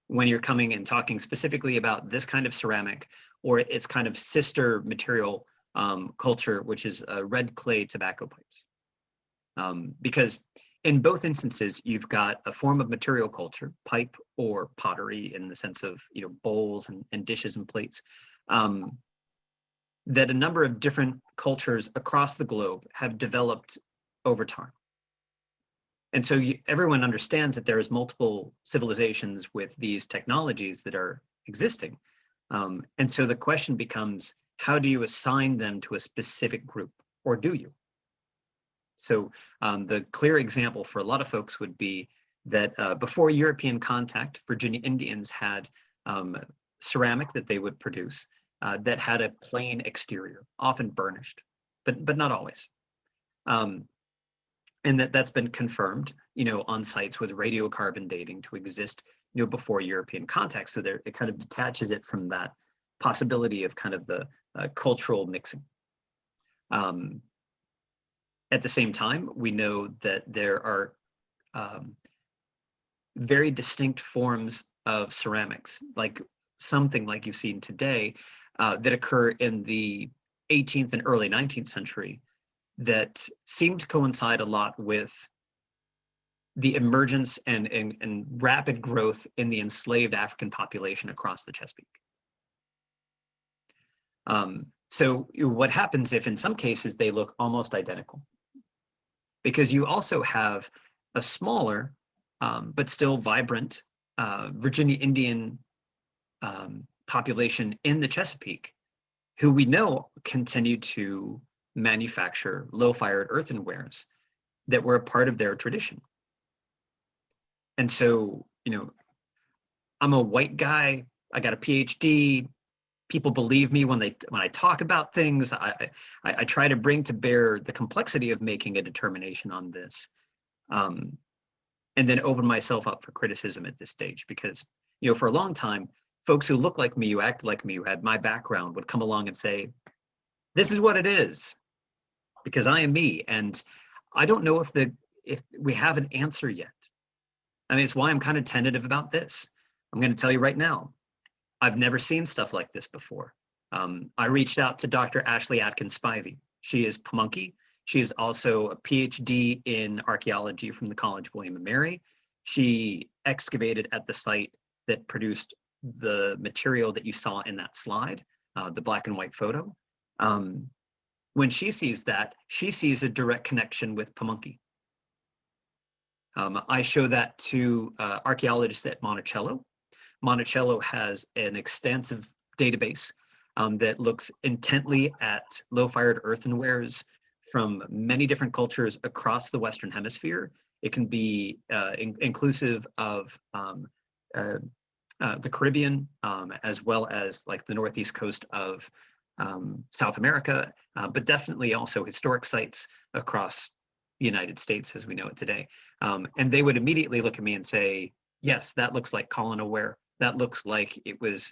when you're coming and talking specifically about this kind of ceramic or its kind of sister material culture, which is red clay tobacco pipes. Because in both instances, you've got a form of material culture, pipe or pottery in the sense of, you know, bowls and dishes and plates, that a number of different cultures across the globe have developed over time. And so everyone understands that there is multiple civilizations with these technologies that are existing. And so the question becomes, how do you assign them to a specific group, or do you? So the clear example for a lot of folks would be that before European contact, Virginia Indians had ceramic that they would produce that had a plain exterior, often burnished, but not always. And that's been confirmed, you know, on sites with radiocarbon dating to exist, you know, before European contact. So there, it kind of detaches it from that possibility of kind of the cultural mixing. At the same time, we know that there are very distinct forms of ceramics, like something like you've seen today, that occur in the 18th and early 19th century that seem to coincide a lot with the emergence and rapid growth in the enslaved African population across the Chesapeake. So what happens if in some cases they look almost identical? Because you also have a smaller, but still vibrant Virginia Indian population in the Chesapeake, who we know continued to manufacture low-fired earthenwares that were a part of their tradition. And so, you know, I'm a white guy, I got a PhD, people believe me when I talk about things. I try to bring to bear the complexity of making a determination on this, and then open myself up for criticism at this stage, because, you know, for a long time, folks who look like me, who act like me, who had my background would come along and say, this is what it is, because I am me. And I don't know if we have an answer yet. I mean, it's why I'm kind of tentative about this. I'm going to tell you right now, I've never seen stuff like this before. I reached out to Dr. Ashley Atkins Spivey. She is Pamunkey. She is also a PhD in archaeology from the College of William and Mary. She excavated at the site that produced the material that you saw in that slide, the black and white photo. When she sees that, she sees a direct connection with Pamunkey. I show that to archaeologists at Monticello. Monticello has an extensive database that looks intently at low-fired earthenwares from many different cultures across the Western Hemisphere. It can be inclusive of the Caribbean, as well as like the northeast coast of South America, but definitely also historic sites across the United States as we know it today. And they would immediately look at me and say, yes, that looks like colonna ware. That looks like it was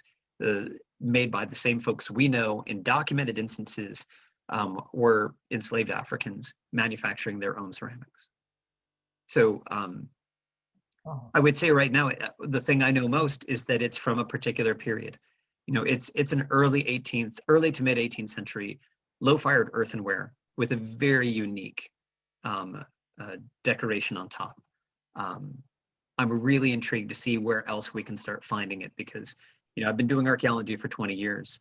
made by the same folks we know in documented instances were enslaved Africans manufacturing their own ceramics. So I would say right now, the thing I know most is that it's from a particular period. You know, it's an early to mid 18th century low-fired earthenware with a very unique decoration on top. I'm really intrigued to see where else we can start finding it, because, you know, I've been doing archaeology for 20 years.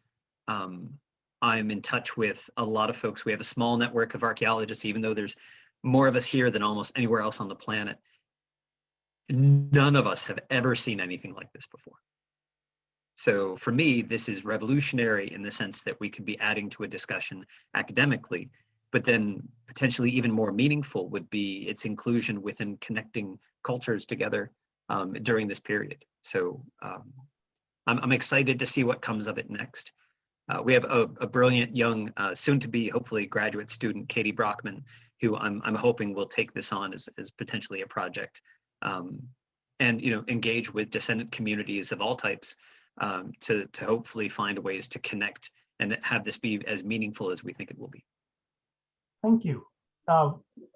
I'm in touch with a lot of folks. We have a small network of archaeologists, even though there's more of us here than almost anywhere else on the planet. None of us have ever seen anything like this before. So for me, this is revolutionary in the sense that we could be adding to a discussion academically, but then potentially even more meaningful would be its inclusion within connecting cultures together during this period. So I'm excited to see what comes of it next. We have a brilliant young, soon-to-be hopefully graduate student, Katie Brockman, who I'm hoping will take this on as potentially a project, and engage with descendant communities of all types, to hopefully find ways to connect and have this be as meaningful as we think it will be. Thank you.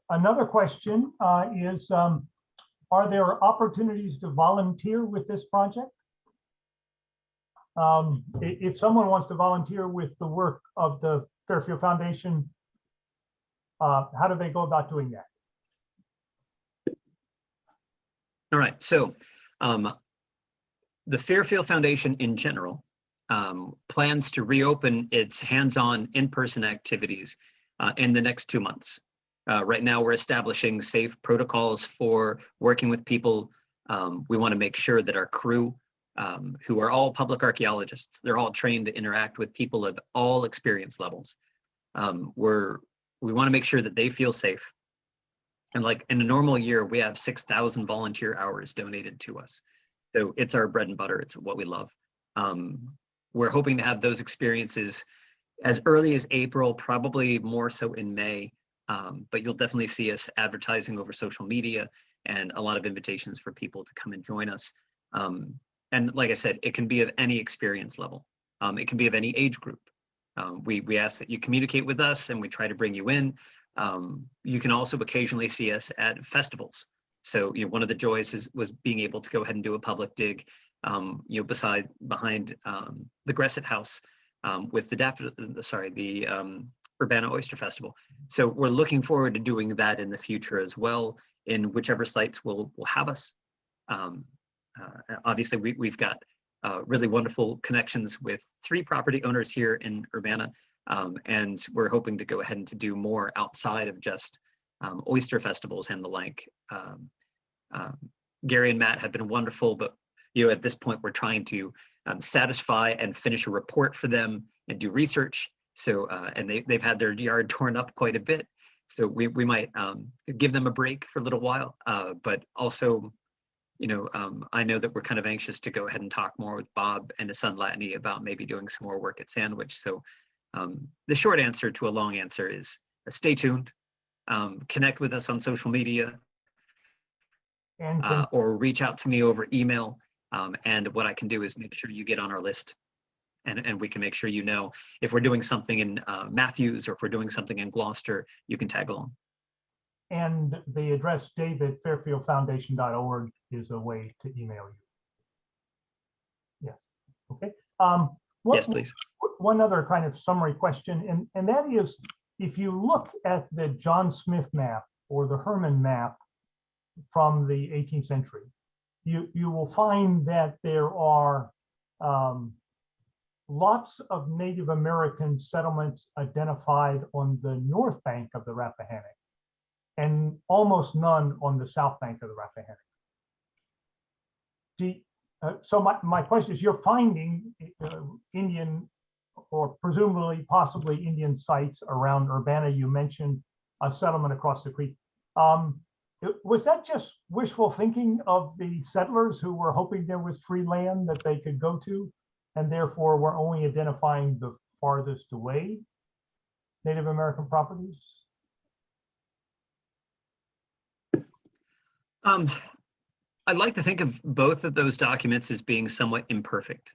Another question is, are there opportunities to volunteer with this project? If someone wants to volunteer with the work of the Fairfield Foundation, how do they go about doing that? All right, so the Fairfield Foundation in general plans to reopen its hands-on in-person activities in the next 2 months. Right now, we're establishing safe protocols for working with people. We want to make sure that our crew, who are all public archaeologists, they're all trained to interact with people of all experience levels. We want to make sure that they feel safe. And like in a normal year, we have 6,000 volunteer hours donated to us. So it's our bread and butter. It's what we love. We're hoping to have those experiences as early as April, probably more so in May. But you'll definitely see us advertising over social media and a lot of invitations for people to come and join us. And like I said, it can be of any experience level. It can be of any age group. We ask that you communicate with us and we try to bring you in. You can also occasionally see us at festivals. So one of the joys was being able to go ahead and do a public dig, behind the Gressitt House with the Urbanna Oyster Festival. So we're looking forward to doing that in the future as well, in whichever sites will have us. Obviously, we've got really wonderful connections with 3 property owners here in Urbanna, and we're hoping to go ahead and to do more outside of just oyster festivals and the like. Gary and Matt have been wonderful, but at this point we're trying to satisfy and finish a report for them and do research. So and they've had their yard torn up quite a bit, so we might give them a break for a little while, but also I know that we're kind of anxious to go ahead and talk more with Bob and his son Latney about maybe doing some more work at Sandwich. So the short answer to a long answer is stay tuned, connect with us on social media, And or reach out to me over email. And what I can do is make sure you get on our list, and we can make sure if we're doing something in Matthews or if we're doing something in Gloucester, you can tag along. And the address david@fairfieldfoundation.org is a way to email you. Yes. Okay. Yes, please. One other kind of summary question, and that is, if you look at the John Smith map or the Herman map from the 18th century, you will find that there are lots of Native American settlements identified on the north bank of the Rappahannock, and almost none on the south bank of the Rappahannock. So my question is, you're finding Indian or presumably possibly Indian sites around Urbanna. You mentioned a settlement across the creek. Was that just wishful thinking of the settlers who were hoping there was free land that they could go to, and therefore were only identifying the farthest away Native American properties? I'd like to think of both of those documents as being somewhat imperfect,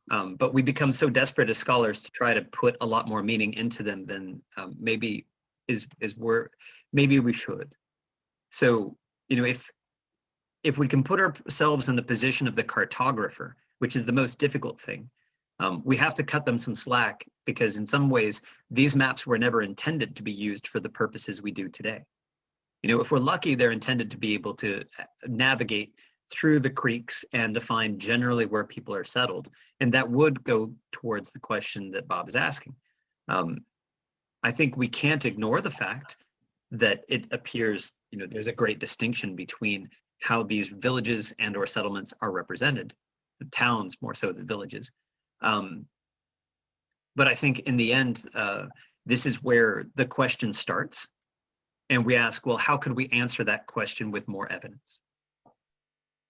but we become so desperate as scholars to try to put a lot more meaning into them than maybe we should. So, if we can put ourselves in the position of the cartographer, which is the most difficult thing, we have to cut them some slack, because in some ways, these maps were never intended to be used for the purposes we do today. If we're lucky, they're intended to be able to navigate through the creeks and to find generally where people are settled. And that would go towards the question that Bob is asking. I think we can't ignore the fact that it appears, there's a great distinction between how these villages and or settlements are represented, the towns more so than villages. But I think in the end, this is where the question starts. And we ask, well, how could we answer that question with more evidence?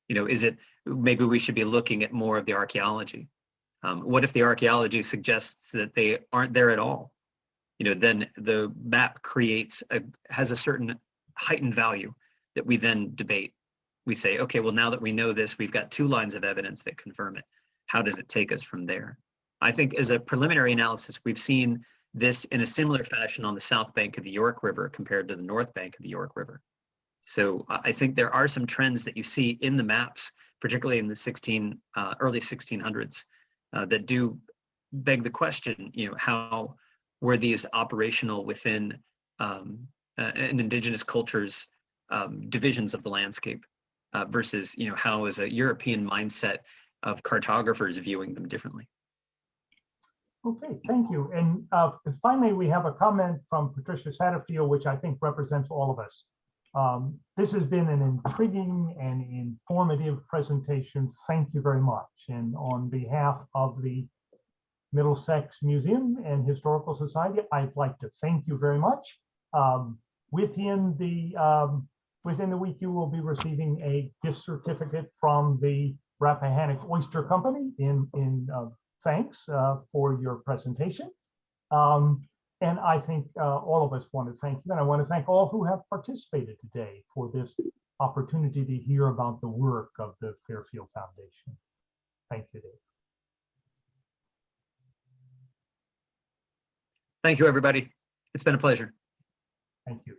Is it maybe we should be looking at more of the archaeology. What if the archaeology suggests that they aren't there at all? Then the map has a certain heightened value that we then debate. We say, okay, well, now that we know this, we've got 2 lines of evidence that confirm it. How does it take us from there? I think as a preliminary analysis, we've seen this in a similar fashion on the south bank of the York River compared to the north bank of the York River. So I think there are some trends that you see in the maps, particularly in the early 1600s, that do beg the question, how were these operational within an indigenous culture's divisions of the landscape versus, how is a European mindset of cartographers viewing them differently? Okay, thank you. And finally, we have a comment from Patricia Satterfield, which I think represents all of us. This has been an intriguing and informative presentation. Thank you very much. And on behalf of the Middlesex Museum and Historical Society, I'd like to thank you very much. Within the week, you will be receiving a gift certificate from the Rappahannock Oyster Company in thanks for your presentation. And I think all of us want to thank you. And I want to thank all who have participated today for this opportunity to hear about the work of the Fairfield Foundation. Thank you, Dave. Thank you, everybody. It's been a pleasure. Thank you.